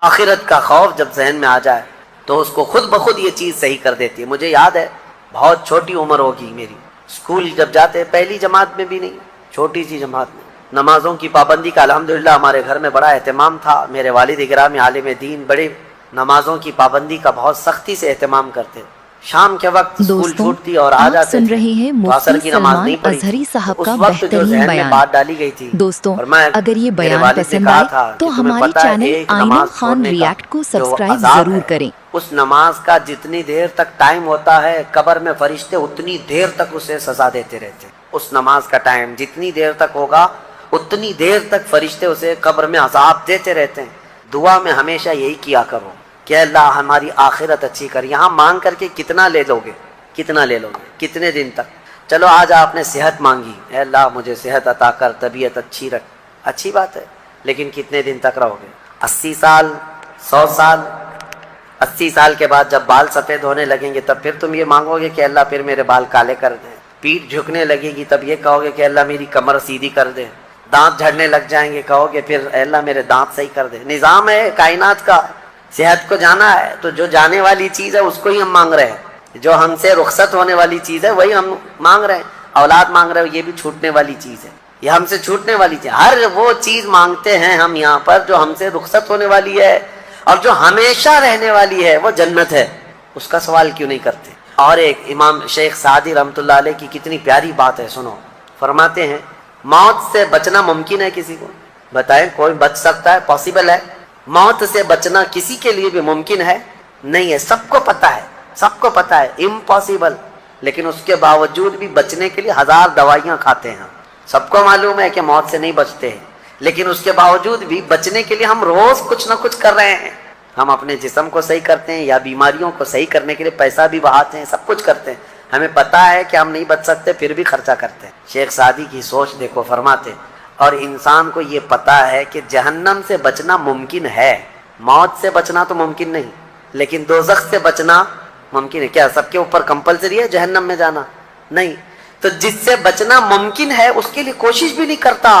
آخرت کا خوف جب ذہن میں آ جائے تو اس کو خود بخود یہ چیز صحیح کر دیتی ہے. مجھے یاد ہے بہت چھوٹی عمر ہوگی میری، اسکول جب جاتے پہلی جماعت میں بھی نہیں، چھوٹی سی جماعت میں، نمازوں کی پابندی کا الحمدللہ ہمارے گھر میں بڑا اہتمام تھا. میرے والد گرامی عالم دین بڑے نمازوں کی پابندی کا بہت سختی سے اہتمام کرتے. شام کے وقت اسکول چھوٹتی اور آ جاتے تھے تو عصر کی نماز نہیں پڑھی تھی. اس وقت جو ذہن میں بات ڈالی گئی تھی، اور میں میرے والد نے کہا تھا کہ تمہیں پتہ ہے ایک نماز چھوڑنے کا جو عذاب ہے، اس نماز کا جتنی دیر تک ٹائم ہوتا ہے قبر میں فرشتے اتنی دیر تک اسے سزا دیتے رہتے. اس نماز کا ٹائم جتنی دیر تک ہوگا اتنی دیر تک فرشتے اسے قبر میں عذاب دیتے رہتے ہیں. دعا میں ہمیشہ یہی کیا کرو کہ اللہ ہماری آخرت اچھی کر. یہاں مانگ کر کے کتنا لے لو گے، کتنا لے لو گے، کتنے دن تک؟ چلو آج آپ نے صحت مانگی، اے اللہ مجھے صحت عطا کر، طبیعت اچھی رکھ، اچھی بات ہے، لیکن کتنے دن تک رہو گے؟ 80 سال، 100 سال؟ 80 سال کے بعد جب بال سفید ہونے لگیں گے تب پھر تم یہ مانگو گے کہ اللہ پھر میرے بال کالے کر دیں. پیٹھ جھکنے لگے گی تب یہ کہو گے کہ اللہ میری کمر سیدھی کر دے. دانت جھڑنے لگ جائیں گے کہو گے پھر اے اللہ میرے دانت صحیح کر دے. نظام ہے کائنات کا. صحت کو جانا ہے تو جو جانے والی چیز ہے اس کو ہی ہم مانگ رہے ہیں، جو ہم سے رخصت ہونے والی چیز ہے وہی ہم مانگ رہے ہیں. اولاد مانگ رہے ہو، یہ بھی چھوٹنے والی چیز ہے، یہ ہم سے چھوٹنے والی چیز. ہر وہ چیز مانگتے ہیں ہم یہاں پر جو ہم سے رخصت ہونے والی ہے، اور جو ہمیشہ رہنے والی ہے وہ جنت ہے. اس کا سوال کیوں نہیں کرتے؟ اور ایک امام شیخ سعدی رحمۃ اللہ علیہ کی کتنی پیاری بات ہے، سنو. فرماتے ہیں موت سے بچنا ممکن ہے کسی کو؟ بتائیں کوئی بچ سکتا ہے؟ پاسبل ہے؟ موت سے بچنا کسی کے لیے بھی ممکن ہے؟ نہیں ہے. سب کو پتا ہے، سب کو پتا ہے امپاسبل. لیکن اس کے باوجود بھی بچنے کے لیے 1000 دوائیاں کھاتے ہیں. سب کو معلوم ہے کہ موت سے نہیں بچتے ہیں، لیکن اس کے باوجود بھی بچنے کے لیے ہم روز کچھ نہ کچھ کر رہے ہیں. ہم اپنے جسم کو صحیح کرتے ہیں یا بیماریوں کو صحیح کرنے کے لیے پیسہ بھی بہاتے ہیں، سب کچھ کرتے ہیں. ہمیں پتا ہے کہ ہم نہیں بچ سکتے پھر بھی خرچہ کرتے ہیں. شیخ سعدی کی سوچ دیکھو، فرماتے اور انسان کو یہ پتا ہے کہ جہنم سے بچنا ممکن ہے، موت سے بچنا تو ممکن نہیں، لیکن دوزخ سے بچنا ممکن ہے. کیا سب کے اوپر کمپلسری ہے جہنم میں جانا؟ نہیں. تو جس سے بچنا ممکن ہے اس کے لیے کوشش بھی نہیں کرتا،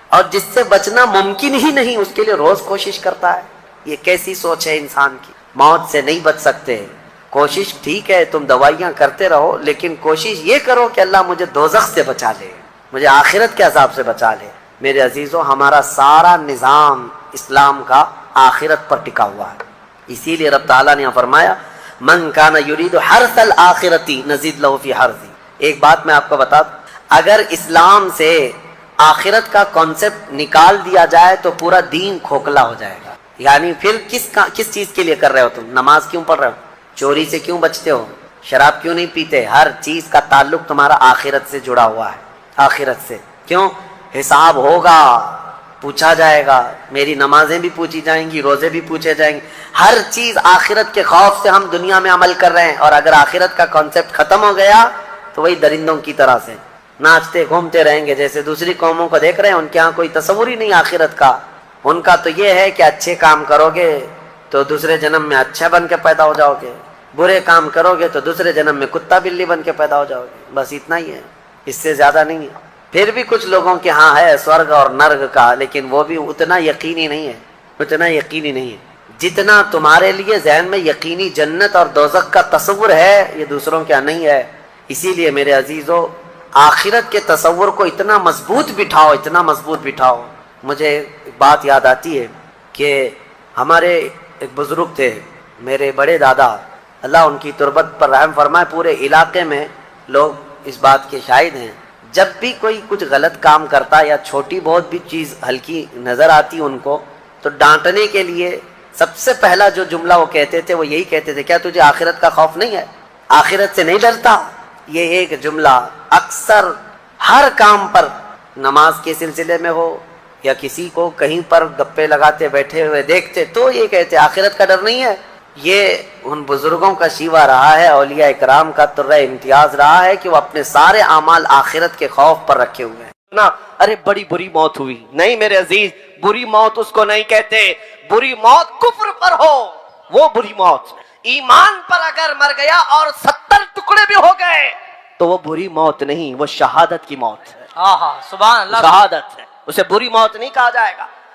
اور جس سے بچنا ممکن ہی نہیں اس کے لیے روز کوشش کرتا ہے. یہ کیسی سوچ ہے انسان کی؟ موت سے نہیں بچ سکتے، کوشش ٹھیک ہے تم دوائیاں کرتے رہو، لیکن کوشش یہ کرو کہ اللہ مجھے دوزخ سے بچا لے، مجھے آخرت کے عذاب سے بچا لے. میرے عزیزوں ہمارا سارا نظام اسلام کا آخرت پر ٹکا ہوا ہے. اسی لیے رب تعالیٰ نے فرمایا من کان یرید حرث الآخرۃ نزید لہ فی حرثہ. ایک بات میں آپ کو بتا دوں، اگر اسلام سے آخرت کا کانسیپٹ نکال دیا جائے تو پورا دین کھوکھلا ہو جائے گا. یعنی پھر کس چیز کے لیے کر رہے ہو تم؟ نماز کیوں پڑھ رہے ہو؟ چوری سے کیوں بچتے ہو؟ شراب کیوں نہیں پیتے؟ ہر چیز کا تعلق تمہارا آخرت سے جڑا ہوا ہے، آخرت سے. کیوں؟ حساب ہوگا، پوچھا جائے گا. میری نمازیں بھی پوچھی جائیں گی، روزے بھی پوچھے جائیں گے. ہر چیز آخرت کے خوف سے ہم دنیا میں عمل کر رہے ہیں، اور اگر آخرت کا کانسیپٹ ختم ہو گیا تو وہی درندوں کی طرح سے ناچتے گھومتے رہیں گے. جیسے دوسری قوموں کو دیکھ رہے ہیں، ان کے ہاں کوئی تصور ہی نہیں آخرت کا. ان کا تو یہ ہے کہ اچھے کام کرو گے تو دوسرے جنم میں اچھا بن کے پیدا ہو جاؤ گے، برے کام کرو گے تو دوسرے جنم میں کتا بلی بن کے پیدا ہو جاؤ گے. بس اتنا ہی ہے، اس سے زیادہ نہیں ہے. پھر بھی کچھ لوگوں کے ہاں ہے سورگ اور نرگ کا، لیکن وہ بھی اتنا یقینی نہیں ہے، اتنا یقینی نہیں ہے جتنا تمہارے لیے ذہن میں یقینی جنت اور دوزخ کا تصور ہے. یہ دوسروں کے ہاں نہیں ہے. اسی لیے میرے عزیزو آخرت کے تصور کو اتنا مضبوط بٹھاؤ، اتنا مضبوط بٹھاؤ. مجھے ایک بات یاد آتی ہے کہ ہمارے ایک بزرگ تھے، میرے بڑے دادا، اللہ ان کی تربت پر رحم فرمائے. پورے علاقے میں لوگ اس بات کے شاہد ہیں، جب بھی کوئی کچھ غلط کام کرتا یا چھوٹی بہت بھی چیز ہلکی نظر آتی ان کو، تو ڈانٹنے کے لیے سب سے پہلا جو جملہ وہ کہتے تھے وہ یہی کہتے تھے، کیا تجھے آخرت کا خوف نہیں ہے؟ آخرت سے نہیں ڈرتا؟ یہ ایک جملہ اکثر ہر کام پر، نماز کے سلسلے میں ہو یا کسی کو کہیں پر گپے لگاتے بیٹھے ہوئے دیکھتے تو یہ کہتے آخرت کا ڈر نہیں ہے. یہ ان بزرگوں کا شیوا رہا ہے، اولیاء اکرام کا ترہ امتیاز رہا ہے کہ وہ اپنے سارے اعمال آخرت کے خوف پر رکھے ہوئے ہیں. نا ارے بڑی بری موت ہوئی، نہیں میرے عزیز، بری موت اس کو نہیں کہتے. بری موت کفر پر ہو وہ بری موت. ایمان پر اگر مر گیا اور 70 ٹکڑے بھی ہو گئے تو وہ بری موت نہیں، وہ شہادت کی موت ہے. سبحان اللہ، شہادت ہے، اسے بری موت نہیں کہا جائے گا.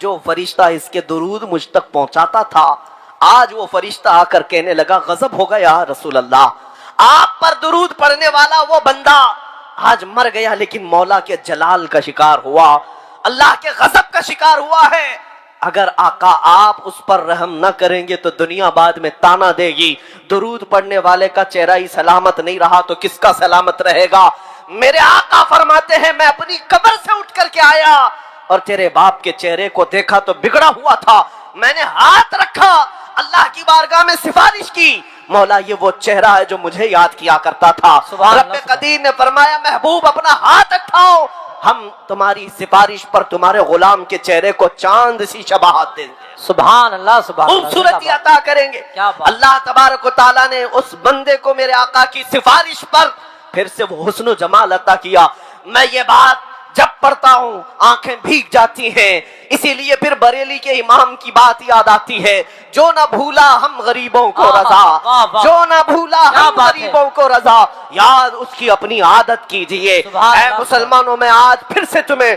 جو فرشتہ اس کے درود مجھ تک پہنچاتا تھا، آج وہ فرشتہ آ کر کہنے لگا غضب ہو گیا رسول اللہ، آپ پر درود پڑھنے والا وہ بندہ آج مر گیا لیکن مولا کے جلال کا شکار ہوا، اللہ کے غضب کا شکار ہوا ہے۔ اگر آقا آپ اس پر رحم نہ کریں گے تو دنیا بعد میں تانا دے گی، درود پڑھنے والے کا چہرہ ہی سلامت نہیں رہا تو کس کا سلامت رہے گا؟ میرے آقا فرماتے ہیں میں اپنی قبر سے اٹھ کر کے آیا اور تیرے باپ کے چہرے کو دیکھا تو بگڑا ہوا تھا، میں نے ہاتھ رکھا، اللہ کی بارگاہ میں سفارش کی، مولا یہ وہ چہرہ ہے جو مجھے یاد کیا کرتا تھا۔ رب قدیر نے فرمایا محبوب اپنا ہاتھ اٹھاؤ، ہم تمہاری سفارش پر تمہارے غلام کے چہرے کو چاند سی شباہت دیں گے، سبحان اللہ، سبحان اللہ، خوبصورتی عطا کریں گے۔ کیا بات۔ اللہ تبارک و تعالیٰ نے اس بندے کو میرے آقا کی سفارش پر پھر سے وہ حسن و جمال عطا کیا۔ میں یہ بات جب پڑھتا ہوں آنکھیں بھیگ جاتی ہیں، اسی لیے پھر بریلی کے امام کی بات یاد آتی ہے، جو نہ بھولا ہم غریبوں کو رضا، جو نہ بھولا ہم غریبوں کو رضا، یاد اس کی اپنی عادت کیجئے۔ اے مسلمانوں میں آج پھر سے تمہیں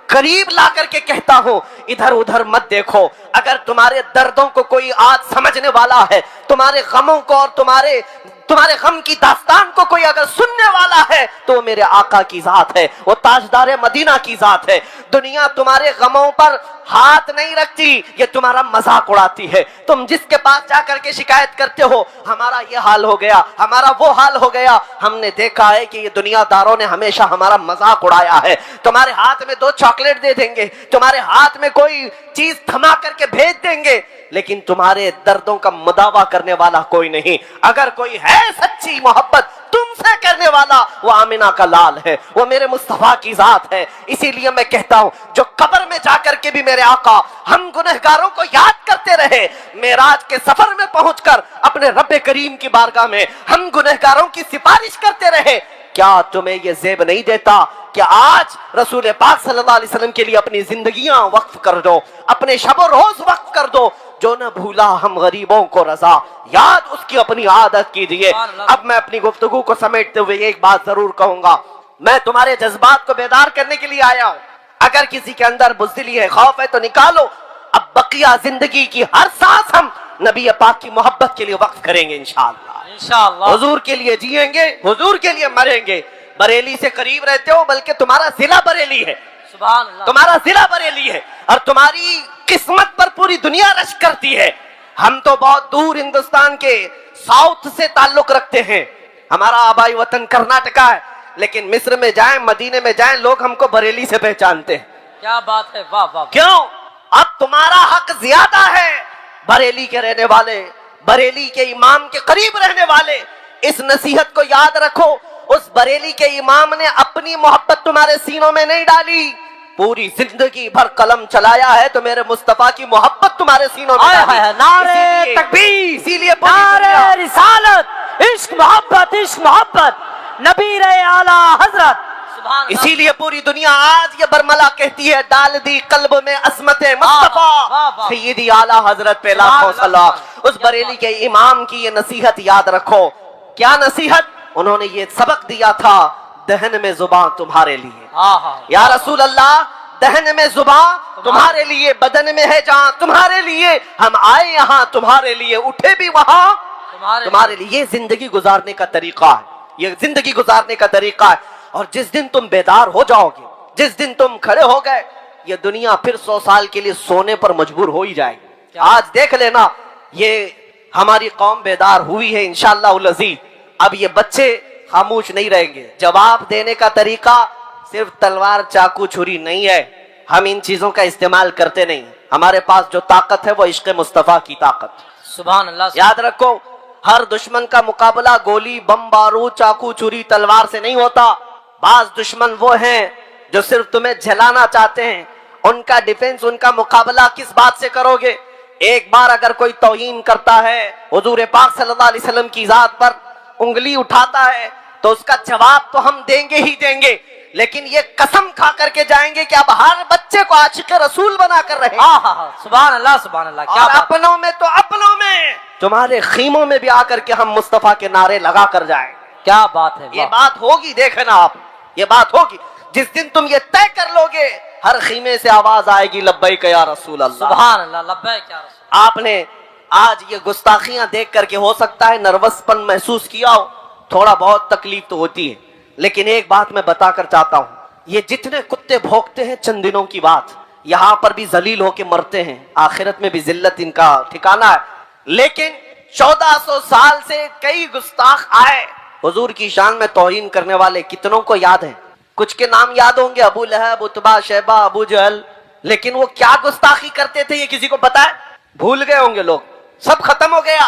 قریب لا کر کے کہتا ہوں ادھر ادھر مت دیکھو، اگر تمہارے دردوں کو کوئی آج سمجھنے والا ہے، تمہارے غموں کو اور تمہارے غم کی داستان کو کوئی اگر سننے والا ہے تو وہ میرے آقا کی ذات ہے، وہ تاجدار مدینہ کی ذات ہے۔ دنیا تمہارے غموں پر ہاتھ نہیں رکھتی، یہ تمہارا مذاق اڑاتی ہے۔ تم جس کے پاس جا کر کے شکایت کرتے ہو ہمارا یہ حال ہو گیا، ہمارا وہ حال ہو گیا، ہم نے دیکھا ہے کہ یہ دنیا داروں نے ہمیشہ ہمارا مذاق اڑایا ہے۔ تمہارے ہاتھ میں 2 چاکلیٹ دے دیں گے، تمہارے ہاتھ میں کوئی چیز تھما کر کے بھیج دیں گے، لیکن تمہارے دردوں کا مداوا کرنے والا کوئی نہیں۔ اگر کوئی ہے سچی محبت تم سے کرنے والا وہ آمنہ کا لال ہے، وہ میرے مصطفیٰ کی ذات ہے۔ اسی لیے میں کہتا ہوں جو قبر میں جا کر کے بھی میرے آقا ہم گنہگاروں کو یاد کرتے رہے، معراج کے سفر میں پہنچ کر اپنے رب کریم کی بارگاہ میں ہم گنہگاروں کی سفارش کرتے رہے، کیا تمہیں یہ زیب نہیں دیتا کہ آج رسول پاک صلی اللہ علیہ وسلم کے لیے اپنی زندگیاں وقف کر دو، اپنے شب و روز وقف کر دو؟ جو نہ بھولا ہم غریبوں کو رضا، یاد اس کی اپنی عادت کیجئے۔ اب میں اپنی گفتگو کو سمیٹتے ہوئے ایک بات ضرور کہوں گا، میں تمہارے جذبات کو بیدار کرنے کے لیے آیا ہوں۔ اگر کسی کے اندر بزدلی ہے، خوف ہے تو نکالو۔ اب بقیہ زندگی کی ہر سانس ہم نبی پاک کی محبت کے لیے وقف کریں گے انشاءاللہ۔ انشاءاللہ حضور کے لیے جیئیں گے، حضور کے لیے مریں گے۔ بریلی سے قریب رہتے ہو بلکہ تمہارا ضلع بریلی ہے، سبحان اللہ، تمہارا ضلع بریلی ہے اور تمہاری قسمت پر پوری دنیا رش کرتی ہے۔ ہم تو بہت دور ہندوستان کے ساؤتھ سے تعلق رکھتے ہیں، ہمارا آبائی وطن کرناٹکا ہے، لیکن مصر میں جائیں، مدینے میں جائیں، لوگ ہم کو بریلی سے پہچانتے ہیں۔ کیا بات ہے، واہ واہ۔ کیوں؟ اب تمہارا حق زیادہ ہے، بریلی کے رہنے والے، بریلی کے امام کے قریب رہنے والے، اس نصیحت کو یاد رکھو۔ اس بریلی کے امام نے اپنی محبت تمہارے سینوں میں نہیں ڈالی، پوری زندگی بھر قلم چلایا ہے تو میرے مصطفیٰ کی محبت تمہارے سینوں میں ڈالی۔ نعرے تکبیر، اسی لیے نعرے رسالت، عشق محبت، عشق محبت، نبی رے اعلیٰ حضرت، سبحان اللہ۔ اسی لیے پوری دنیا آج یہ برملا کہتی ہے ڈال دی قلب میں عظمت مصطفیٰ سیدی اعلیٰ حضرت پہ لاکھوں صلاح۔ اس بریلی کے امام کی یہ نصیحت یاد رکھو۔ کیا نصیحت؟ انہوں نے یہ سبق دیا تھا، دہن میں زبان تمہارے لیے، یا رسول اللہ دہن میں زبان تمہارے لیے، بدن میں ہے جان تمہارے لیے، ہم آئے یہاں تمہارے لیے، اٹھے بھی وہاں تمہارے لیے۔ یہ زندگی گزارنے کا طریقہ ہے، یہ زندگی گزارنے کا طریقہ ہے۔ اور جس دن تم بیدار ہو جاؤ گے، جس دن تم کھڑے ہو گئے، یہ دنیا پھر 100 سال کے لیے سونے پر مجبور ہو ہی جائے گی۔ آج دیکھ لینا یہ ہماری قوم بیدار ہوئی ہے انشاءاللہ العزیز۔ اب یہ بچے خاموش نہیں رہیں گے، جواب دینے کا طریقہ صرف تلوار چاقو چھری نہیں ہے، ہم ان چیزوں کا استعمال کرتے نہیں، ہمارے پاس جو طاقت ہے وہ عشق مصطفیٰ کی طاقت۔ سبحان اللہ۔ یاد رکھو ہر دشمن کا مقابلہ گولی بم بارود چاقو چھری تلوار سے نہیں ہوتا، بعض دشمن وہ ہیں جو صرف تمہیں جلانا چاہتے ہیں، ان کا ڈیفنس، ان کا مقابلہ کس بات سے کرو گے؟ ایک بار اگر کوئی توہین کرتا ہے حضور پاک صلی اللہ علیہ وسلم کی ذات پر، انگلی اٹھاتا ہے تو اس کا جواب تو ہم دیں گے ہی دیں گے، لیکن یہ قسم کھا کر کے جائیں گے کہ اب ہر بچے کو عاشق رسول بنا کر رہے ہیں۔ سبحان اللہ، سبحان اللہ۔ کیا اور اپنوں میں تو اپنوں میں، تمہارے خیموں میں بھی آ کر کے ہم مصطفیٰ کے نعرے لگا کر جائیں۔ کیا بات ہے، یہ بات ہوگی، دیکھنا آپ، یہ بات ہوگی جس دن تم یہ طے کر لو گے ہر خیمے سے آواز آئے گی لبیک یا رسول اللہ. سبحان اللہ. لبیک یا رسول. آپ نے آج یہ گستاخیاں دیکھ کر کے ہو سکتا ہے نروس پن محسوس کیا ہو, تھوڑا بہت تکلیف تو ہوتی ہے, لیکن ایک بات میں بتا کر چاہتا ہوں, یہ جتنے کتے بھونکتے ہیں چند دنوں کی بات, یہاں پر بھی ذلیل ہو کے مرتے ہیں, آخرت میں بھی ذلت ان کا ٹھکانہ ہے. لیکن 1400 سال سے کئی گستاخ آئے, حضور کی شان میں توہین کرنے والے کتنوں کو یاد ہیں؟ کچھ کے نام یاد ہوں گے, ابو لہب, اتبا, شیبہ, ابو جہل, لیکن وہ کیا گستاخی کرتے تھے یہ کسی کو پتا ہے؟ بھول گئے ہوں گے لوگ, سب ختم ہو گیا.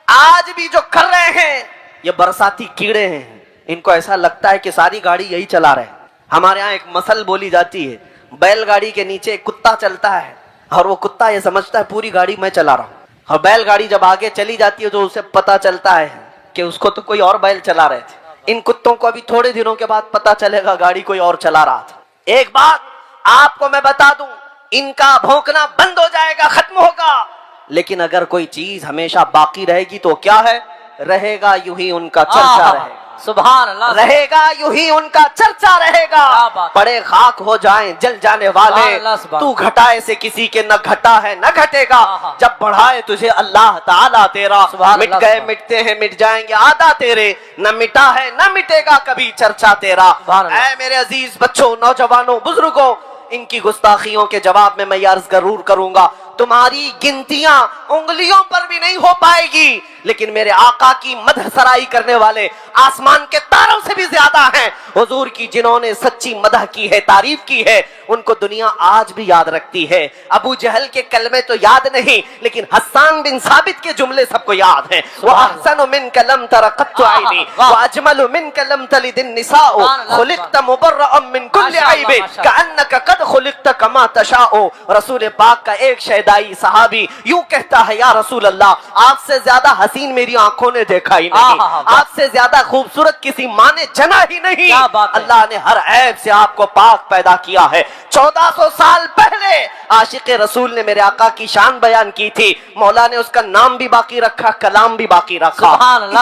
آج بھی جو کر رہے ہیں یہ برساتی کیڑے ہیں, ان کو ایسا لگتا ہے کہ ساری گاڑی یہی چلا رہے ہیں. ہمارے ہاں ایک مثل بولی جاتی ہے, بیل گاڑی کے نیچے ایک کتا چلتا ہے اور وہ کتا یہ سمجھتا ہے پوری گاڑی میں چلا رہا ہوں, اور بیل گاڑی جب آگے چلی جاتی ہے تو اسے پتا چلتا ہے کہ اس کو تو کوئی اور بیل چلا رہے تھے. ان کتوں کو ابھی تھوڑے دنوں کے بعد پتا چلے گا گاڑی کوئی اور چلا رہا تھا. ایک بات آپ کو میں بتا دوں, ان کا بھونکنا بند ہو جائے گا, ختم ہوگا, لیکن اگر کوئی چیز ہمیشہ باقی رہے گی تو کیا ہے؟ رہے گا یوں ہی ان کا چرچا رہے گا. سبحان اللہ. رہے گا یوں ہی ان کا چرچا رہے گا. پڑے خاک ہو جائیں جل جانے والے, تو گھٹائے سے کسی کے نہ گھٹا ہے نہ گھٹے گا, جب بڑھائے تجھے اللہ تعالیٰ تیرا. مٹ گئے مٹتے ہیں مٹ جائیں گے آدھا تیرے, نہ مٹا ہے نہ مٹے گا کبھی چرچا تیرا. اے میرے عزیز بچوں, نوجوانوں, بزرگوں, ان کی گستاخیوں کے جواب میں یہ عرض ضرور کروں گا, تمہاری گنتیاں انگلیوں پر بھی نہیں ہو پائے گی, لیکن میرے آقا کی مدح سرائی کرنے والے آسمان کے تاروں سے بھی زیادہ ہیں. حضور کی جنہوں نے سچی مدح کی ہے, تعریف کی ہے, ان کو دنیا آج بھی یاد رکھتی ہے. ابو جہل کے کلمے تو یاد نہیں, لیکن حسان بن ثابت کے جملے سب کو یاد ہیں. وَأَحْسَنُ مِنْكَ لَمْ تَرَ قَطُّ عَيْنِي وَأَجْمَلُ مِنْكَ لَمْ تَلِدِ النِّسَاءُ خُلِقْتَ مُبَرَّأً مِنْ كُلِّ عَيْبٍ كَأَنَّكَ قَدْ خُلِقْتَ كَمَا تَشَاءُ. رسول پاک کا ایک شیدائی صحابی یوں کہتا ہے, یا رسول اللہ, آپ سے زیادہ حسین میری آنکھوں نے دیکھا ہی نہیں, آپ سے زیادہ خوبصورت کسی ماں نے جنا ہی نہیں. اللہ نے ہر عیب سے آپ کو پاک پیدا کیا ہے. 1400 سال پہلے عاشق رسول نے میرے آقا کی شان بیان کی تھی, مولا نے اس کا نام بھی باقی رکھا, کلام بھی باقی رکھا.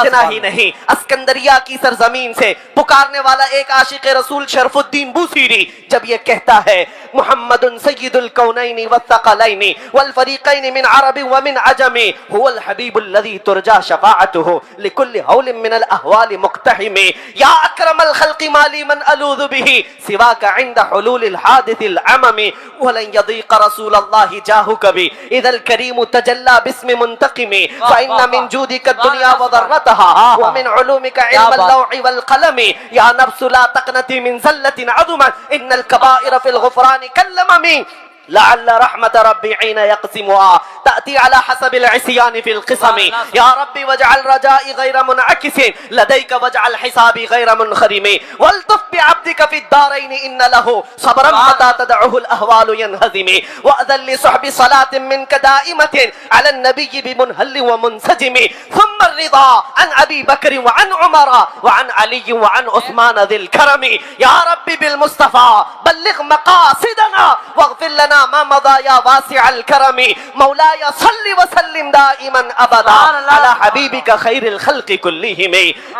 اتنا ہی نہیں, اسکندریہ کی سرزمین سے پکارنے والا ایک عاشق رسول شرف الدین بوسیری جب یہ کہتا ہے, محمد سید الکونین والثقلین والفریقین من عرب ومن عجم, هو الحبیب الذی ترجى شفاعته لكل هول من الاهوال مقتحم, یا اکرم الخلق ما لي من الوذ به سواك عند حلول الحادث العمم, ولن يضيق رسول الله جاهك بي اذا الكريم تجلى باسم منتقم, فان من جودك الدنيا وضرتها ومن علومك علم اللوح والقلم, يا نفس لا تقنطي من زلة عظمت ان الكبائر في الغفران كاللمم, لعل رحمة ربي حين يقسمها تأتي على حسب العصيان في القسم, يا ربي واجعل رجائي غير منعكس لديك واجعل حسابي غير منخرم, والطف بعبدك في الدارين إن له صبرا متى تدعه الأهوال ينهزم, وأذن لصحب صلاة منك دائمة على النبي بمنهل ومنسجم, ثم الرضا عن أبي بكر وعن عمر وعن علي وعن عثمان ذي الكرم, يا ربي بالمصطفى بلغ مقاصدنا واغفر لنا ما مضى يا واسع الكرم, مولاي صل وسلم دائما ابدا على حبيبك خير الخلق كلهم.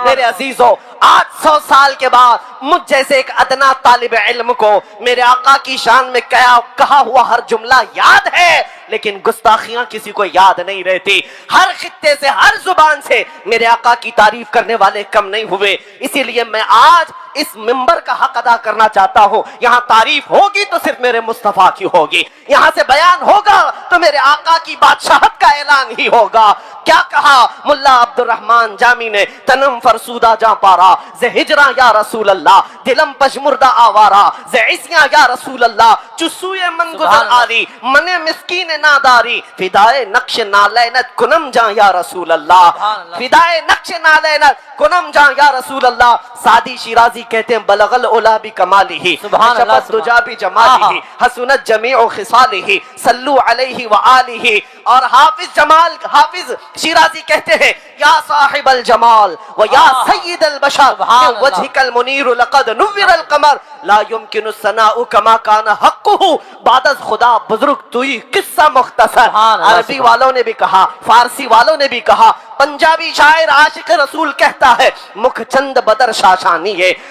میرے عزیزو, 800 سال کے بعد مجھ جیسے ایک ادنا طالب علم کو میرے آقا کی شان میں کہا ہوا ہر جملہ یاد ہے, لیکن گستاخیاں کسی کو یاد نہیں رہتی. ہر خطے سے, ہر زبان سے میرے آقا کی تعریف کرنے والے کم نہیں ہوئے. اسی لیے میں آج اس منبر کا حق ادا کرنا چاہتا ہوں. یہاں تعریف ہوگی تو صرف میرے مصطفیٰ کی ہوگی, یہاں سے بیان ہوگا تو میرے آقا کی بادشاہت کا اعلان ہی ہوگا. کیا کہا ملا عبد الرحمن جامی نے, تنم فرسودہ جاں پارا زِ ہجراں یا رسول اللہ, دلم پشمردہ آوارا زِ عصیاں یا رسول اللہ, چسوئے من گزر آری من مسکین ناداری, فدائے نقش نالینت کنم جاں یا رسول اللہ, فدائے نقش نالینت کنم جاں یا رسول اللہ. سعدی شیرازی کہتے ہیں بلغ العلا بکمالہ شفت دجا بجمالہ حسنت جمیع خصالہ صلو علیہ وآلہ. اور حافظ شیرازی کہتے ہیں یا صاحب الجمال و یا سید البشر وجهك المنیر لقد نور القمر لا يمكن الثناء كما كان حقه بعد از خدا بزرگ توئی قصہ مختصر. عربی والوں نے بھی کہا, فارسی والوں نے بھی کہا, پنجابی شاعر عاشق رسول کہتا ہے مکھ چند بدر شاشانی ہے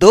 2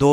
2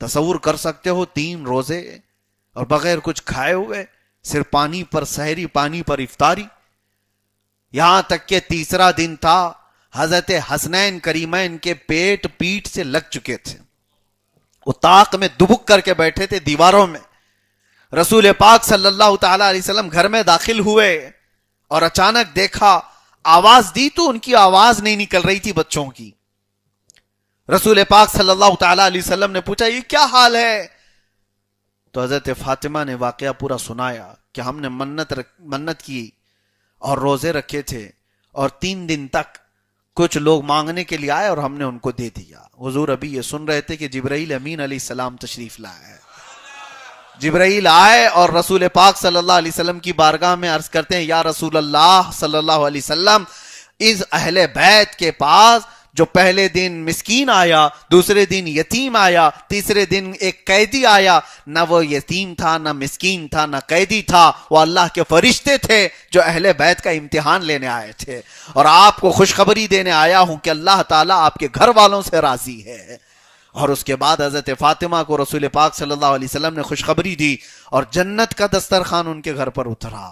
تصور کر سکتے ہو 3 روزے اور بغیر کچھ کھائے ہوئے، صرف پانی پر سحری، پانی پر افطاری. یہاں تک کہ تیسرا دن تھا، حضرت حسنین کریمین کے پیٹ پیٹ سے لگ چکے تھے، وہ طاق میں دبک کر کے بیٹھے تھے دیواروں میں. رسول پاک صلی اللہ تعالی علیہ وسلم گھر میں داخل ہوئے اور اچانک دیکھا، آواز دی تو ان کی آواز نہیں نکل رہی تھی بچوں کی. رسول پاک صلی اللہ تعالی علیہ وسلم نے پوچھا یہ کیا حال ہے؟ تو حضرت فاطمہ نے واقعہ پورا سنایا کہ ہم نے منت کی اور روزے رکھے تھے، اور 3 دن تک کچھ لوگ مانگنے کے لیے آئے اور ہم نے ان کو دے دیا. حضور ابھی یہ سن رہے تھے کہ جبرائیل امین علیہ السلام تشریف لائے. جبرائیل آئے اور رسول پاک صلی اللہ علیہ وسلم کی بارگاہ میں عرض کرتے ہیں، یا رسول اللہ صلی اللہ علیہ وسلم، اس اہل بیت کے پاس جو پہلے دن مسکین آیا، دوسرے دن یتیم آیا، تیسرے دن ایک قیدی آیا، نہ وہ یتیم تھا، نہ مسکین تھا، نہ قیدی تھا، وہ اللہ کے فرشتے تھے جو اہل بیت کا امتحان لینے آئے تھے، اور آپ کو خوشخبری دینے آیا ہوں کہ اللہ تعالیٰ آپ کے گھر والوں سے راضی ہے. اور اس کے بعد حضرت فاطمہ کو رسول پاک صلی اللہ علیہ وسلم نے خوشخبری دی اور جنت کا دسترخوان ان کے گھر پر اترا.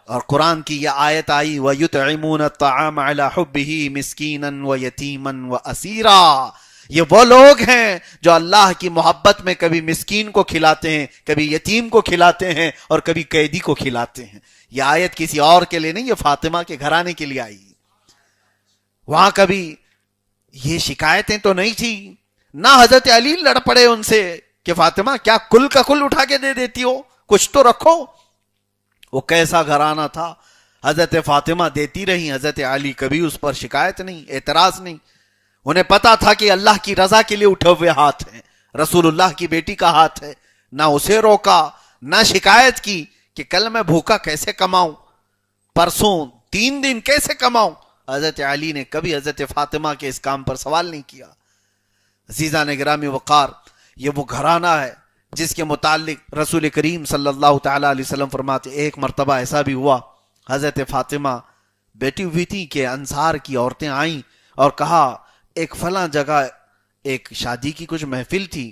اور قرآن کی یہ آیت آئی، وَيُطْعِمُونَ الطَّعَامَ عَلَى حُبِّهِ مِسْكِينًا وَيَتِيمًا وَأَسِيرًا. یہ وہ لوگ ہیں جو اللہ کی محبت میں کبھی مسکین کو کھلاتے ہیں، کبھی یتیم کو کھلاتے ہیں، اور کبھی قیدی کو کھلاتے ہیں. یہ آیت کسی اور کے لیے نہیں، یہ فاطمہ کے گھرانے کے لیے آئی. وہاں کبھی یہ شکایتیں تو نہیں تھی، نہ حضرت علی لڑ پڑے ان سے کہ فاطمہ کیا کل کا کل اٹھا کے دے دیتی ہو، کچھ تو رکھو. وہ کیسا گھرانہ تھا، حضرت فاطمہ دیتی رہی، حضرت علی کبھی اس پر شکایت نہیں، اعتراض نہیں. انہیں پتا تھا کہ اللہ کی رضا کے لیے اٹھے ہوئے ہاتھ ہیں، رسول اللہ کی بیٹی کا ہاتھ ہے. نہ اسے روکا، نہ شکایت کی کہ کل میں بھوکا کیسے کماؤں، پرسوں 3 دن کیسے کماؤں. حضرت علی نے کبھی حضرت فاطمہ کے اس کام پر سوال نہیں کیا. عزیزان گرامی وقار، یہ وہ گھرانہ ہے جس کے متعلق رسول کریم صلی اللہ تعالی علیہ وسلم فرماتے، ایک مرتبہ ایسا بھی ہوا، حضرت فاطمہ بیٹھی ہوئی تھی کہ انصار کی عورتیں آئیں اور کہا ایک فلاں جگہ ایک شادی کی کچھ محفل تھی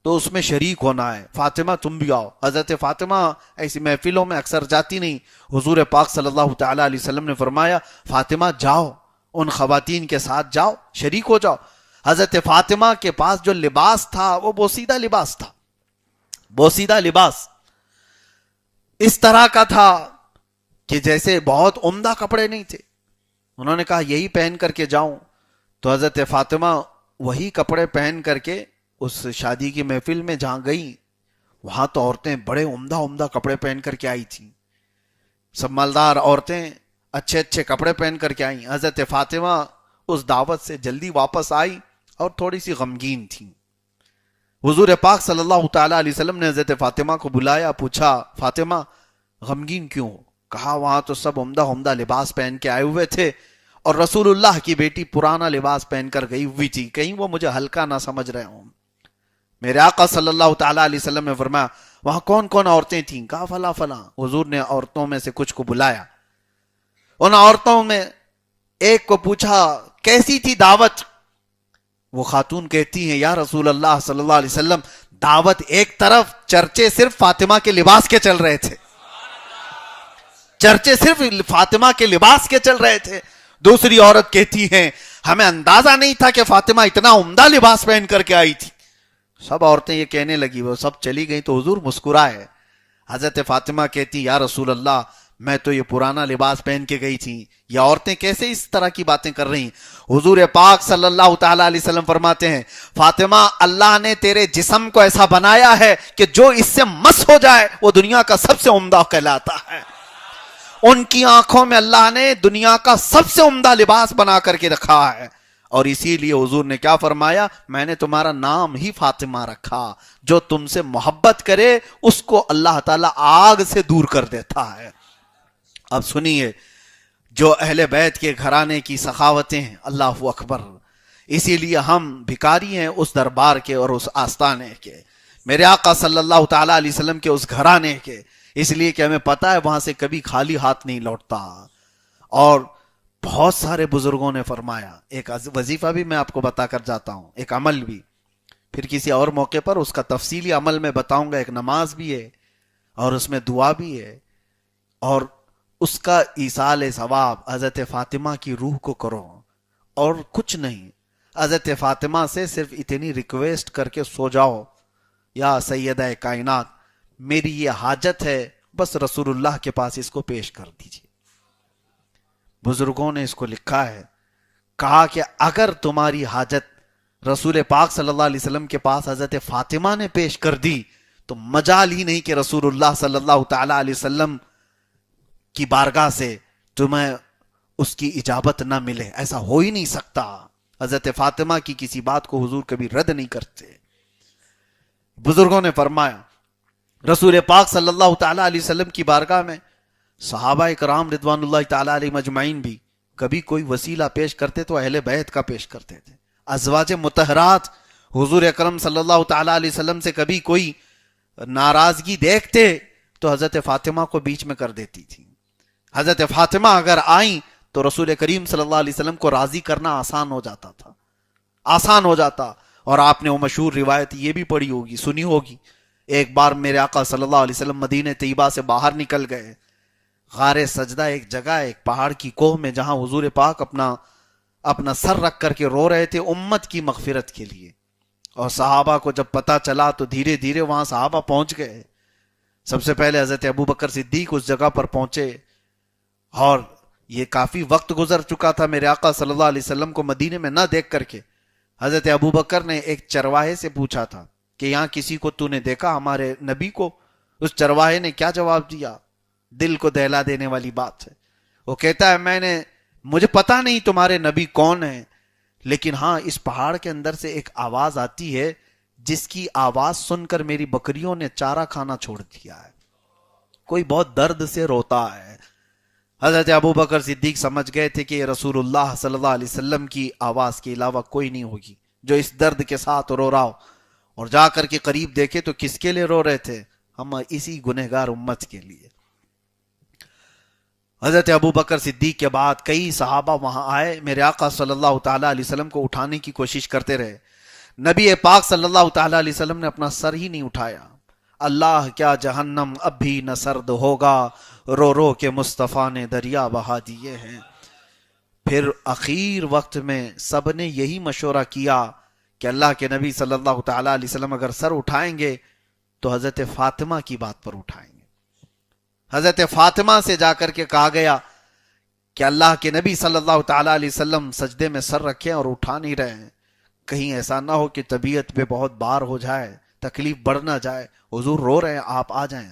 تو اس میں شریک ہونا ہے، فاطمہ تم بھی آؤ. حضرت فاطمہ ایسی محفلوں میں اکثر جاتی نہیں. حضور پاک صلی اللہ تعالی علیہ وسلم نے فرمایا فاطمہ جاؤ، ان خواتین کے ساتھ جاؤ، شریک ہو جاؤ. حضرت فاطمہ کے پاس جو لباس تھا وہ بوسیدہ لباس تھا، بوسیدہ لباس اس طرح کا تھا کہ جیسے بہت عمدہ کپڑے نہیں تھے. انہوں نے کہا یہی پہن کر کے جاؤں، تو حضرت فاطمہ وہی کپڑے پہن کر کے اس شادی کی محفل میں جہاں گئی، وہاں تو عورتیں بڑے عمدہ عمدہ کپڑے پہن کر کے آئی تھیں، سب مالدار عورتیں اچھے اچھے کپڑے پہن کر کے آئیں. حضرت فاطمہ اس دعوت سے جلدی واپس آئی اور تھوڑی سی غمگین تھی. حضور پاک صلی اللہ تعالی علیہ وسلم نے حضرت فاطمہ کو بلایا، پوچھا فاطمہ غمگین کیوں؟ کہا وہاں تو سب عمدہ عمدہ لباس پہن کے آئے ہوئے تھے اور رسول اللہ کی بیٹی پرانا لباس پہن کر گئی ہوئی تھی، کہیں وہ مجھے ہلکا نہ سمجھ رہے ہوں. میرے آقا صلی اللہ تعالی علیہ وسلم نے فرمایا وہاں کون کون عورتیں تھیں؟ کہا فلاں فلاں. حضور نے عورتوں میں سے کچھ کو بلایا، ان عورتوں میں ایک کو پوچھا کیسی تھی دعوت؟ وہ خاتون کہتی ہیں یا رسول اللہ صلی اللہ علیہ وسلم دعوت ایک طرف، چرچے صرف فاطمہ کے لباس کے چل رہے تھے، چرچے صرف فاطمہ کے لباس کے چل رہے تھے. دوسری عورت کہتی ہیں ہمیں اندازہ نہیں تھا کہ فاطمہ اتنا عمدہ لباس پہن کر کے آئی تھی. سب عورتیں یہ کہنے لگی، وہ سب چلی گئی تو حضور مسکرائے. حضرت فاطمہ کہتی یا رسول اللہ میں تو یہ پرانا لباس پہن کے گئی تھی، یہ عورتیں کیسے اس طرح کی باتیں کر رہی ہیں؟ حضور پاک صلی اللہ تعالی علیہ وسلم فرماتے ہیں فاطمہ اللہ نے تیرے جسم کو ایسا بنایا ہے کہ جو اس سے مس ہو جائے وہ دنیا کا سب سے عمدہ کہلاتا ہے. ان کی آنکھوں میں اللہ نے دنیا کا سب سے عمدہ لباس بنا کر کے رکھا ہے، اور اسی لیے حضور نے کیا فرمایا، میں نے تمہارا نام ہی فاطمہ رکھا، جو تم سے محبت کرے اس کو اللہ تعالیٰ آگ سے دور کر دیتا ہے. اب سنیے جو اہل بیت کے گھرانے کی سخاوتیں ہیں، اللہ اکبر. اسی لیے ہم بھکاری ہیں اس دربار کے اور اس آستانے کے، میرے آقا صلی اللہ تعالی علیہ وسلم کے اس گھرانے کے، اس لیے کہ ہمیں پتا ہے وہاں سے کبھی خالی ہاتھ نہیں لوٹتا. اور بہت سارے بزرگوں نے فرمایا، ایک وظیفہ بھی میں آپ کو بتا کر جاتا ہوں، ایک عمل بھی پھر کسی اور موقع پر اس کا تفصیلی عمل میں بتاؤں گا. ایک نماز بھی ہے اور اس میں دعا بھی ہے, اور اس کا ایصال ثواب حضرت فاطمہ کی روح کو کرو اور کچھ نہیں. حضرت فاطمہ سے صرف اتنی ریکویسٹ کر کے سو جاؤ, یا سیدہ کائنات میری یہ حاجت ہے, بس رسول اللہ کے پاس اس کو پیش کر دیجیے. بزرگوں نے اس کو لکھا ہے, کہا کہ اگر تمہاری حاجت رسول پاک صلی اللہ علیہ وسلم کے پاس حضرت فاطمہ نے پیش کر دی تو مجال ہی نہیں کہ رسول اللہ صلی اللہ تعالی علیہ وسلم کی بارگاہ سے تمہیں اس کی اجابت نہ ملے. ایسا ہو ہی نہیں سکتا. حضرت فاطمہ کی کسی بات کو حضور کبھی رد نہیں کرتے. بزرگوں نے فرمایا رسول پاک صلی اللہ تعالی علیہ وسلم کی بارگاہ میں صحابہ کرام رضوان اللہ تعالی علیہ مجمعین بھی کبھی کوئی وسیلہ پیش کرتے تو اہل بیت کا پیش کرتے تھے. ازواج مطہرات حضور اکرم صلی اللہ تعالی علیہ وسلم سے کبھی کوئی ناراضگی دیکھتے تو حضرت فاطمہ کو بیچ میں کر دیتی تھی. حضرت فاطمہ اگر آئیں تو رسول کریم صلی اللہ علیہ وسلم کو راضی کرنا آسان ہو جاتا تھا, آسان ہو جاتا. اور آپ نے وہ مشہور روایت یہ بھی پڑھی ہوگی, سنی ہوگی. ایک بار میرے آقا صلی اللہ علیہ وسلم مدینہ طیبہ سے باہر نکل گئے. غار سجدہ ایک جگہ ہے, ایک پہاڑ کی کوہ میں, جہاں حضور پاک اپنا سر رکھ کر کے رو رہے تھے امت کی مغفرت کے لیے. اور صحابہ کو جب پتا چلا تو دھیرے دھیرے وہاں صحابہ پہنچ گئے. سب سے پہلے حضرت ابو بکر صدیق اس جگہ پر پہنچے, اور یہ کافی وقت گزر چکا تھا میرے آقا صلی اللہ علیہ وسلم کو مدینے میں نہ دیکھ کر کے. حضرت ابو بکر نے ایک چرواہے سے پوچھا تھا کہ یہاں کسی کو تو نے دیکھا ہمارے نبی کو؟ اس چرواہے نے کیا جواب دیا؟ دل کو دہلا دینے والی بات ہے. وہ کہتا ہے مجھے پتا نہیں تمہارے نبی کون ہیں, لیکن ہاں اس پہاڑ کے اندر سے ایک آواز آتی ہے جس کی آواز سن کر میری بکریوں نے چارہ کھانا چھوڑ دیا ہے. کوئی بہت درد سے روتا ہے. حضرت ابو بکر صدیق سمجھ گئے تھے کہ رسول اللہ صلی اللہ علیہ وسلم کی آواز کے علاوہ کوئی نہیں ہوگی جو اس درد کے ساتھ رو رہا ہو. اور جا کر کے قریب دیکھے تو کس کے لیے رو رہے تھے؟ ہم اسی گنہگار امت کے لیے. حضرت ابو بکر صدیق کے بعد کئی صحابہ وہاں آئے, میرے آقا صلی اللہ تعالی علیہ وسلم کو اٹھانے کی کوشش کرتے رہے. نبی پاک صلی اللہ تعالی علیہ وسلم نے اپنا سر ہی نہیں اٹھایا. اللہ کیا جہنم اب بھی نہ سرد ہوگا, رو رو کے مصطفیٰ نے دریا بہا دیے ہیں. پھر اخیر وقت میں سب نے یہی مشورہ کیا کہ اللہ کے نبی صلی اللہ تعالی علیہ وسلم اگر سر اٹھائیں گے تو حضرت فاطمہ کی بات پر اٹھائیں گے. حضرت فاطمہ سے جا کر کے کہا گیا کہ اللہ کے نبی صلی اللہ تعالی علیہ وسلم سجدے میں سر رکھیں اور اٹھا نہیں رہے ہیں, کہیں ایسا نہ ہو کہ طبیعت پہ بہت بار ہو جائے, تکلیف بڑھ نہ جائے, حضور رو رہے ہیں آپ آ جائیں.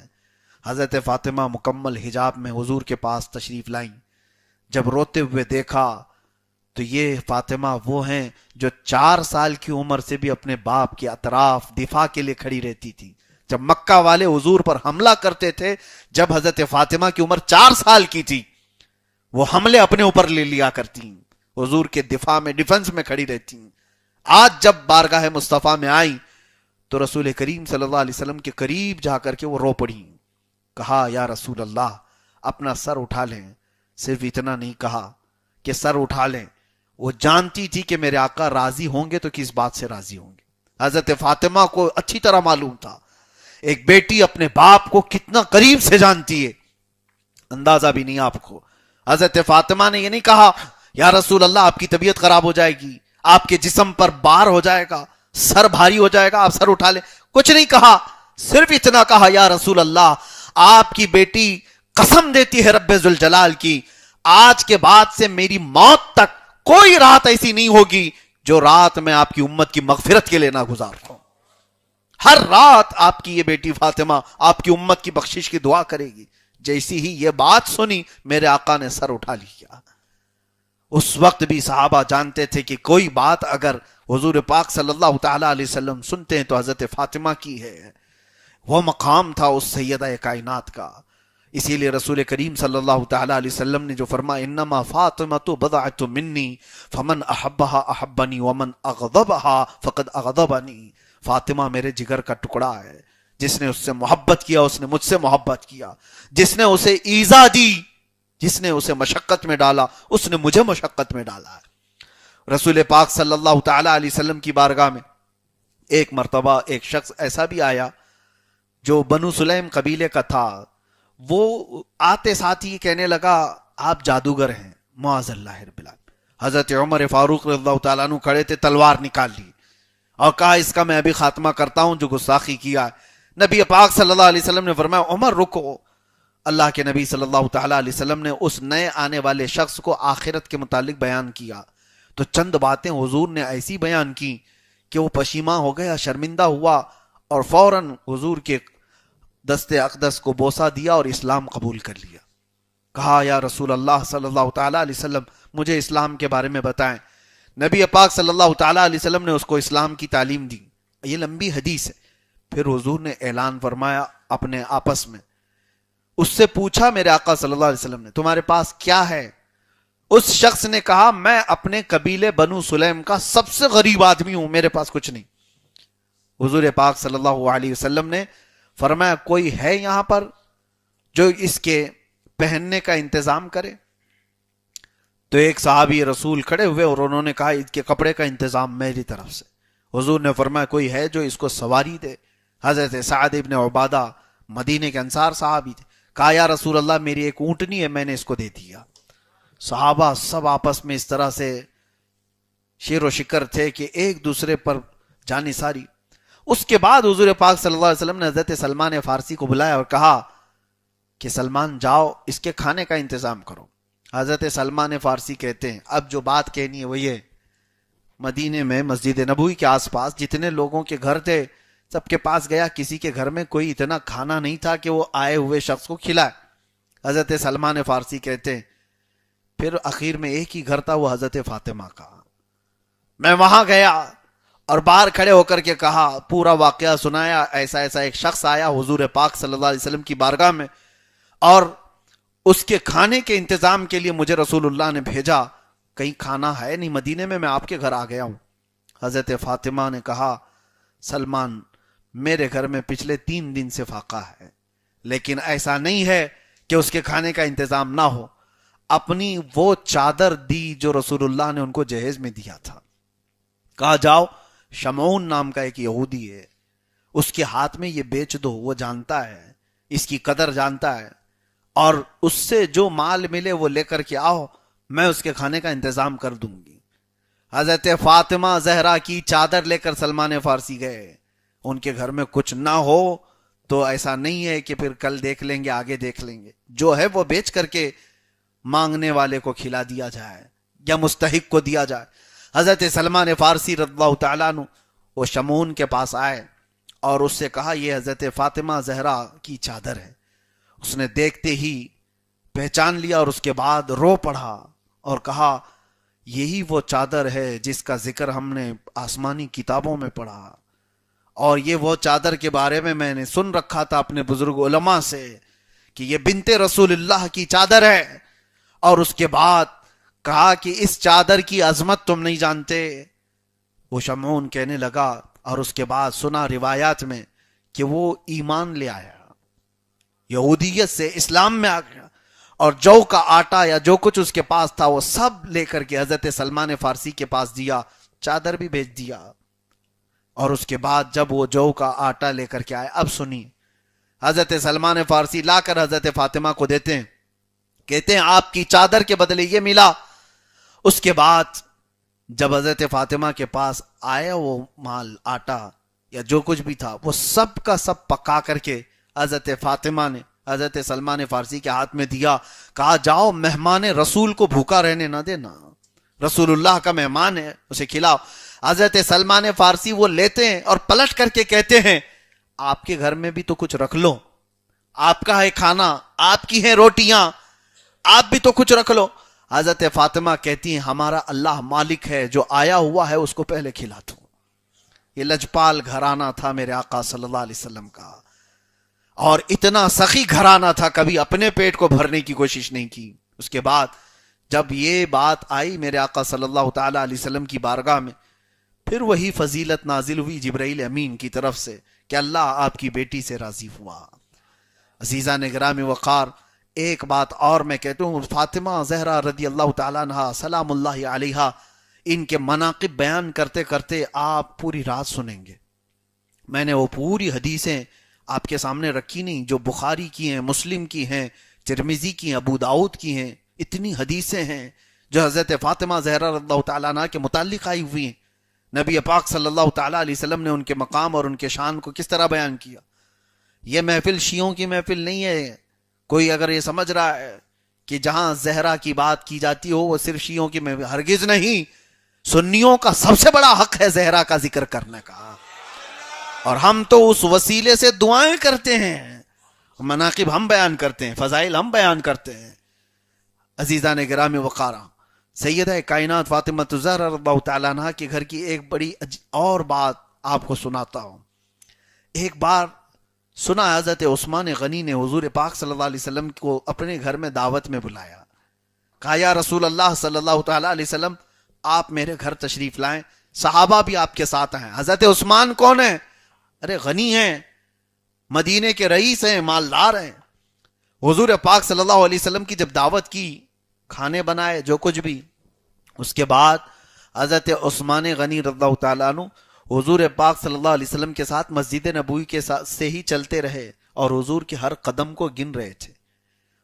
حضرت فاطمہ مکمل حجاب میں حضور کے پاس تشریف لائیں. جب روتے ہوئے دیکھا تو یہ فاطمہ وہ ہیں جو 4 سال کی عمر سے بھی اپنے باپ کے اطراف دفاع کے لیے کھڑی رہتی تھی. جب مکہ والے حضور پر حملہ کرتے تھے, جب حضرت فاطمہ کی عمر 4 سال کی تھی, وہ حملے اپنے اوپر لے لیا کرتی, حضور کے دفاع میں ڈیفنس میں کھڑی رہتی. آج جب بارگاہ مصطفیٰ میں آئی تو رسول کریم صلی اللہ علیہ وسلم کے قریب جا کر کے وہ رو پڑی. کہا یا رسول اللہ اپنا سر اٹھا لیں. صرف اتنا نہیں کہا کہ سر اٹھا لیں, وہ جانتی تھی کہ میرے آقا راضی ہوں گے تو کس بات سے راضی ہوں گے. حضرت فاطمہ کو اچھی طرح معلوم تھا ایک بیٹی اپنے باپ کو کتنا قریب سے جانتی ہے, اندازہ بھی نہیں آپ کو. حضرت فاطمہ نے یہ نہیں کہا یا رسول اللہ آپ کی طبیعت خراب ہو جائے گی, آپ کے جسم پر بار ہو جائے گا, سر بھاری ہو جائے گا, آپ سر اٹھا لیں. کچھ نہیں کہا, صرف اتنا کہا یا رسول اللہ آپ کی بیٹی قسم دیتی ہے رب ذوالجلال کی, آج کے بعد سے میری موت تک کوئی رات ایسی نہیں ہوگی جو رات میں آپ کی امت کی مغفرت کے لیے نہ گزارتا ہوں. ہر رات آپ کی یہ بیٹی فاطمہ آپ کی امت کی بخشش کی دعا کرے گی. جیسی ہی یہ بات سنی میرے آقا نے سر اٹھا لیا. اس وقت بھی صحابہ جانتے تھے کہ کوئی بات اگر حضور پاک صلی اللہ تعالی علیہ وسلم سنتے ہیں تو حضرت فاطمہ کی ہے. وہ مقام تھا اس سیدہ کائنات کا. اسی لیے رسول کریم صلی اللہ تعالی علیہ وسلم نے جو فرمایا انما فاطمۃ بضعۃ منی فمن احبها احبنی ومن اغضبها فقد اغضبنی. فاطمہ میرے جگر کا ٹکڑا ہے, جس نے اس سے محبت کیا اس نے مجھ سے محبت کیا, جس نے اسے ایذا دی, جس نے اسے مشقت میں ڈالا اس نے مجھے مشقت میں ڈالا ہے. رسول پاک صلی اللہ تعالی علیہ وسلم کی بارگاہ میں ایک مرتبہ ایک شخص ایسا بھی آیا جو بنو سلیم قبیلے کا تھا. وہ آتے ساتھ ہی کہنے لگا آپ جادوگر ہیں. معاذ اللہ رب العالمین. حضرت عمر فاروق رضی اللہ تعالیٰ عنہ کھڑے تھے, تلوار نکال لی اور کہا اس کا میں ابھی خاتمہ کرتا ہوں جو گستاخی کیا ہے. نبی پاک صلی اللہ علیہ وسلم نے فرمایا عمر رکو. اللہ کے نبی صلی اللہ تعالیٰ علیہ وسلم نے اس نئے آنے والے شخص کو آخرت کے متعلق بیان کیا تو چند باتیں حضور نے ایسی بیان کی کہ وہ پشیماں ہو گیا, شرمندہ ہوا اور فوراً حضور کے دست اقدس کو بوسہ دیا اور اسلام قبول کر لیا. کہا یا رسول اللہ صلی اللہ تعالیٰ علیہ وسلم مجھے اسلام کے بارے میں بتائیں. نبی پاک صلی اللہ تعالیٰ علیہ وسلم نے اس کو اسلام کی تعلیم دی. یہ لمبی حدیث ہے. پھر حضور نے اعلان فرمایا اپنے آپس میں, اس سے پوچھا میرے آقا صلی اللہ علیہ وسلم نے تمہارے پاس کیا ہے؟ اس شخص نے کہا میں اپنے قبیلے بنو سلیم کا سب سے غریب آدمی ہوں, میرے پاس کچھ نہیں. حضور پاک صلی اللہ علیہ وسلم نے فرمایا کوئی ہے یہاں پر جو اس کے پہننے کا انتظام کرے؟ تو ایک صحابی رسول کھڑے ہوئے اور انہوں نے کہا اس کے کپڑے کا انتظام میری طرف سے. حضور نے فرمایا کوئی ہے جو اس کو سواری دے؟ حضرت سعد ابن عبادہ مدینے کے انصار صحابی تھے. کہا یا رسول اللہ میری ایک اونٹنی ہے, میں نے اس کو دے دیا. صحابہ سب آپس میں اس طرح سے شیر و شکر تھے کہ ایک دوسرے پر جانی ساری. اس کے بعد حضور پاک صلی اللہ علیہ وسلم نے حضرت سلمان فارسی کو بلایا اور کہا کہ سلمان جاؤ اس کے کھانے کا انتظام کرو. حضرت سلمان فارسی کہتے ہیں اب جو بات کہنی ہے وہ یہ, مدینے میں مسجد نبوی کے آس پاس جتنے لوگوں کے گھر تھے سب کے پاس گیا, کسی کے گھر میں کوئی اتنا کھانا نہیں تھا کہ وہ آئے ہوئے شخص کو کھلائے. حضرت سلمان فارسی کہتے ہیں پھر اخیر میں ایک ہی گھر تھا, وہ حضرت فاطمہ کا. میں وہاں گیا اور باہر کھڑے ہو کر کے کہا, پورا واقعہ سنایا. ایسا ایسا ایک شخص آیا حضور پاک صلی اللہ علیہ وسلم کی بارگاہ میں اور اس کے کھانے کے انتظام کے لیے مجھے رسول اللہ نے بھیجا. کہیں کھانا ہے نہیں مدینے میں آپ کے گھر آ گیا ہوں. حضرت فاطمہ نے کہا سلمان میرے گھر میں پچھلے 3 دن سے فاقہ ہے, لیکن ایسا نہیں ہے کہ اس کے کھانے کا انتظام نہ ہو. اپنی وہ چادر دی جو رسول اللہ نے ان کو جہیز میں دیا تھا. کہا جاؤ شمعون نام کا ایک یہودی ہے, اس کے ہاتھ میں یہ بیچ دو, وہ جانتا ہے اس کی قدر جانتا ہے, اور اس سے جو مال ملے وہ لے کر کے آؤ, میں اس کے کھانے کا انتظام کر دوں گی. حضرت فاطمہ زہرا کی چادر لے کر سلمان فارسی گئے. ان کے گھر میں کچھ نہ ہو تو ایسا نہیں ہے کہ پھر کل دیکھ لیں گے آگے دیکھ لیں گے, جو ہے وہ بیچ کر کے مانگنے والے کو کھلا دیا جائے یا مستحق کو دیا جائے. حضرت سلمان فارسی رضی اللہ تعالیٰ عنہ وہ شمعون کے پاس آئے اور اس سے کہا یہ حضرت فاطمہ زہرا کی چادر ہے. اس نے دیکھتے ہی پہچان لیا اور اس کے بعد رو پڑا اور کہا یہی وہ چادر ہے جس کا ذکر ہم نے آسمانی کتابوں میں پڑھا, اور یہ وہ چادر کے بارے میں نے سن رکھا تھا اپنے بزرگ علماء سے کہ یہ بنت رسول اللہ کی چادر ہے. اور اس کے بعد کہا کہ اس چادر کی عظمت تم نہیں جانتے. وہ شمعون کہنے لگا اور اس کے بعد سنا روایات میں کہ وہ ایمان لے آیا, یہودیت سے اسلام میں آ گیا, اور جو کا آٹا یا جو کچھ اس کے پاس تھا وہ سب لے کر کے حضرت سلمان فارسی کے پاس دیا, چادر بھی بھیج دیا. اور اس کے بعد جب وہ جو کا آٹا لے کر کے آئے, اب سنی حضرت سلمان فارسی لا کر حضرت فاطمہ کو دیتے ہیں, کہتے ہیں آپ کی چادر کے بدلے یہ ملا. اس کے بعد جب حضرت فاطمہ کے پاس آیا وہ مال آٹا یا جو کچھ بھی تھا وہ سب کا سب پکا کر کے حضرت فاطمہ نے حضرت سلمان فارسی کے ہاتھ میں دیا. کہا جاؤ مہمان رسول کو بھوکا رہنے نہ دینا, رسول اللہ کا مہمان ہے اسے کھلاؤ. حضرت سلمان فارسی وہ لیتے ہیں اور پلٹ کر کے کہتے ہیں آپ کے گھر میں بھی تو کچھ رکھ لو, آپ کا ہے کھانا, آپ کی ہیں روٹیاں, آپ بھی تو کچھ رکھ لو. حضرت فاطمہ کہتی ہیں ہمارا اللہ مالک ہے, جو آیا ہوا ہے اس کو پہلے کھلا دو. یہ لجپال گھرانہ تھا میرے آقا صلی اللہ علیہ وسلم کا, اور اتنا سخی گھرانہ تھا, کبھی اپنے پیٹ کو بھرنے کی کوشش نہیں کی. اس کے بعد جب یہ بات آئی میرے آقا صلی اللہ تعالی علیہ وسلم کی بارگاہ میں, پھر وہی فضیلت نازل ہوئی جبرائیل امین کی طرف سے کہ اللہ آپ کی بیٹی سے راضی ہوا. عزیزان گرامی وقار, ایک بات اور میں کہتا ہوں, فاطمہ زہرا رضی اللہ تعالیٰ عنہ سلام اللہ علیہا, ان کے مناقب بیان کرتے کرتے آپ پوری رات سنیں گے. میں نے وہ پوری حدیثیں آپ کے سامنے رکھی نہیں جو بخاری کی ہیں، مسلم کی ہیں، ترمذی کی ہیں، ابو داؤد کی ہیں. اتنی حدیثیں ہیں جو حضرت فاطمہ زہرا رضی اللہ تعالیٰ عنہ کے متعلق آئی ہوئی ہیں. نبی پاک صلی اللہ تعالیٰ علیہ وسلم نے ان کے مقام اور ان کے شان کو کس طرح بیان کیا. یہ محفل شیعوں کی محفل نہیں ہے. کوئی اگر یہ سمجھ رہا ہے کہ جہاں زہرا کی بات کی جاتی ہو وہ صرف شیعوں کی محفل، ہرگز نہیں. سنیوں کا سب سے بڑا حق ہے زہرا کا ذکر کرنے کا، اور ہم تو اس وسیلے سے دعائیں کرتے ہیں، مناقب ہم بیان کرتے ہیں، فضائل ہم بیان کرتے ہیں. عزیزان گرامی وقارہ، سیدہ کائنات فاطمہ الزہرا رضی اللہ تعالیٰ عنہ کے گھر کی ایک بڑی اور بات آپ کو سناتا ہوں. ایک بار سنا حضرت عثمان غنی نے حضور پاک صلی اللہ علیہ وسلم کو اپنے گھر میں دعوت میں بلایا. کہا یا رسول اللہ صلی اللہ تعالیٰ علیہ وسلم آپ میرے گھر تشریف لائیں، صحابہ بھی آپ کے ساتھ ہیں. حضرت عثمان کون ہیں؟ ارے غنی ہیں، مدینے کے رئیس ہیں، مالدار ہیں. حضور پاک صلی اللہ علیہ وسلم کی جب دعوت کی، کھانے بنائے، جو کچھ بھی، اس کے بعد حضرت عثمان غنی رضی اللہ تعالیٰ عنہ حضور پاک صلی اللہ علیہ وسلم کے ساتھ مسجد نبوی کے ساتھ سے ہی چلتے رہے اور حضور کے ہر قدم کو گن رہے تھے.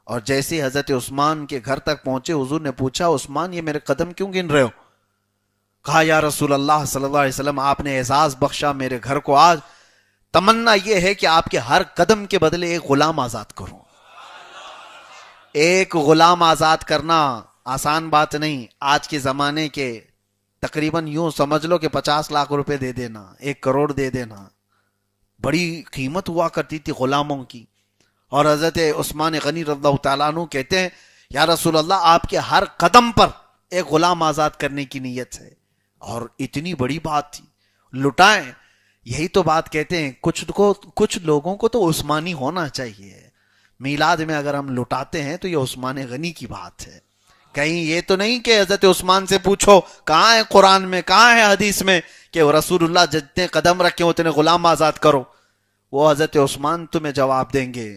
اور جیسے حضرت عثمان کے گھر تک پہنچے، حضور نے پوچھا عثمان یہ میرے قدم کیوں گن رہے ہو؟ کہا یا رسول اللہ صلی اللہ علیہ وسلم آپ نے اعزاز بخشا میرے گھر کو، آج تمنا یہ ہے کہ آپ کے ہر قدم کے بدلے ایک غلام آزاد کروں. ایک غلام آزاد کرنا آسان بات نہیں. آج کے زمانے کے تقریباً یوں سمجھ لو کہ 50 لاکھ روپے دے دینا، 1 کروڑ دے دینا، بڑی قیمت ہوا کرتی تھی غلاموں کی. اور حضرت عثمان غنی رضی اللہ تعالیٰ عنہ کہتے ہیں یا رسول اللہ آپ کے ہر قدم پر ایک غلام آزاد کرنے کی نیت ہے. اور اتنی بڑی بات تھی، لٹائیں. یہی تو بات کہتے ہیں کچھ لوگوں کو تو عثمانی ہونا چاہیے. میلاد میں اگر ہم لٹاتے ہیں تو یہ عثمان غنی کی بات ہے. کہیں یہ تو نہیں کہ حضرت عثمان سے پوچھو کہاں ہے قرآن میں، کہاں ہے حدیث میں کہ رسول اللہ جتنے قدم رکھے اتنے غلام آزاد کرو. وہ حضرت عثمان تمہیں جواب دیں گے.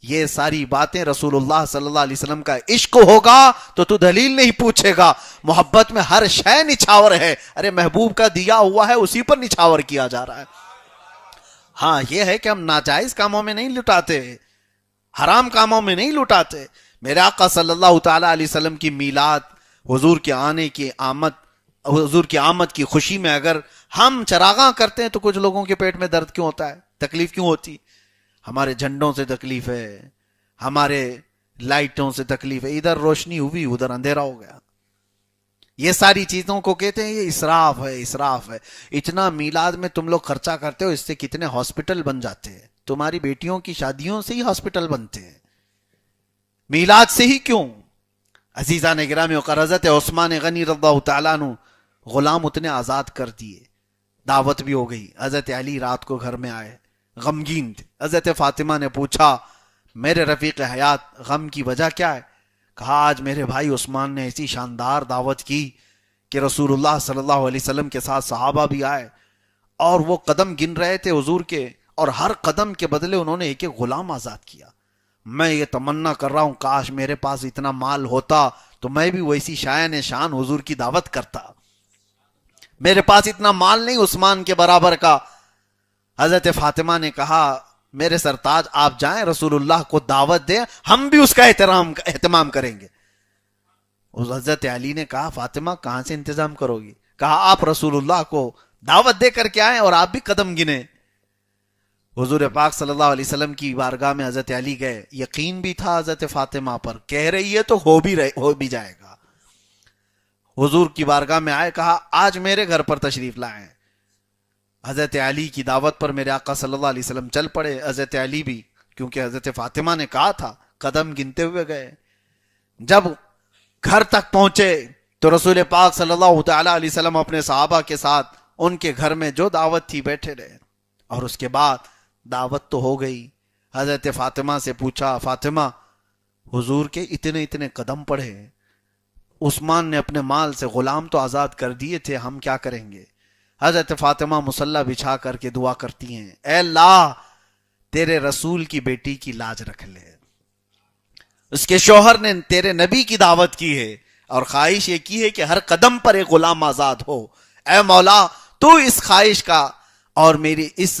یہ ساری باتیں رسول اللہ صلی اللہ علیہ وسلم کا عشق ہوگا تو دلیل نہیں پوچھے گا. محبت میں ہر شے نچھاور ہے. ارے محبوب کا دیا ہوا ہے اسی پر نچھاور کیا جا رہا ہے. ہاں یہ ہے کہ ہم ناجائز کاموں میں نہیں لٹاتے، حرام کاموں میں نہیں لٹاتے. میرے آقا صلی اللہ تعالیٰ علیہ وسلم کی میلاد، حضور کے آنے کی آمد، حضور کی آمد کی خوشی میں اگر ہم چراغاں کرتے ہیں تو کچھ لوگوں کے پیٹ میں درد کیوں ہوتا ہے، تکلیف کیوں ہوتی؟ ہمارے جھنڈوں سے تکلیف ہے، ہمارے لائٹوں سے تکلیف ہے. ادھر روشنی ہوئی ادھر اندھیرا ہو گیا. یہ ساری چیزوں کو کہتے ہیں یہ اسراف ہے، اسراف ہے. اتنا میلاد میں تم لوگ خرچہ کرتے ہو، اس سے کتنے ہاسپٹل بن جاتے ہیں. تمہاری بیٹیوں کی شادیوں سے ہی ہاسپٹل بنتے ہیں، میلاد سے ہی کیوں؟ عزیزان گرامی وقار، حضرت عثمان غنی رضی اللہ تعالیٰ عنہ غلام اتنے آزاد کر دیے، دعوت بھی ہو گئی. حضرت علی رات کو گھر میں آئے، غمگین تھے. حضرت فاطمہ نے پوچھا میرے رفیق حیات غم کی وجہ کیا ہے؟ کہا آج میرے بھائی عثمان نے ایسی شاندار دعوت کی کہ رسول اللہ صلی اللہ علیہ وسلم کے ساتھ صحابہ بھی آئے اور وہ قدم گن رہے تھے حضور کے، اور ہر قدم کے بدلے انہوں نے ایک ایک غلام آزاد کیا. میں یہ تمنا کر رہا ہوں کاش میرے پاس اتنا مال ہوتا تو میں بھی ویسی شایان شان حضور کی دعوت کرتا. میرے پاس اتنا مال نہیں عثمان کے برابر کا. حضرت فاطمہ نے کہا میرے سرتاج آپ جائیں رسول اللہ کو دعوت دیں، ہم بھی اس کا اہتمام کریں گے. حضرت علی نے کہا فاطمہ کہاں سے انتظام کرو گی؟ کہا آپ رسول اللہ کو دعوت دے کر کے آئیں اور آپ بھی قدم گنیں. حضور پاک صلی اللہ علیہ وسلم کی بارگاہ میں حضرت علی گئے. یقین بھی تھا حضرت فاطمہ پر، کہہ رہی ہے تو ہو بھی جائے گا. حضور کی بارگاہ میں آئے، کہا آج میرے گھر پر تشریف لائیں. حضرت علی کی دعوت پر میرے آقا صلی اللہ علیہ وسلم چل پڑے. حضرت علی بھی، کیونکہ حضرت فاطمہ نے کہا تھا، قدم گنتے ہوئے گئے. جب گھر تک پہنچے تو رسول پاک صلی اللہ تعالیٰ علیہ وسلم اپنے صحابہ کے ساتھ ان کے گھر میں جو دعوت تھی بیٹھے رہے. اور اس کے بعد دعوت تو ہو گئی. حضرت فاطمہ سے پوچھا فاطمہ حضور کے اتنے اتنے قدم پڑھے، عثمان نے اپنے مال سے غلام تو آزاد کر دیے تھے، ہم کیا کریں گے؟ حضرت فاطمہ مصلی بچھا کر کے دعا کرتی ہیں، اے اللہ تیرے رسول کی بیٹی کی لاج رکھ لے. اس کے شوہر نے تیرے نبی کی دعوت کی ہے اور خواہش یہ کی ہے کہ ہر قدم پر ایک غلام آزاد ہو. اے مولا تو اس خواہش کا اور میری اس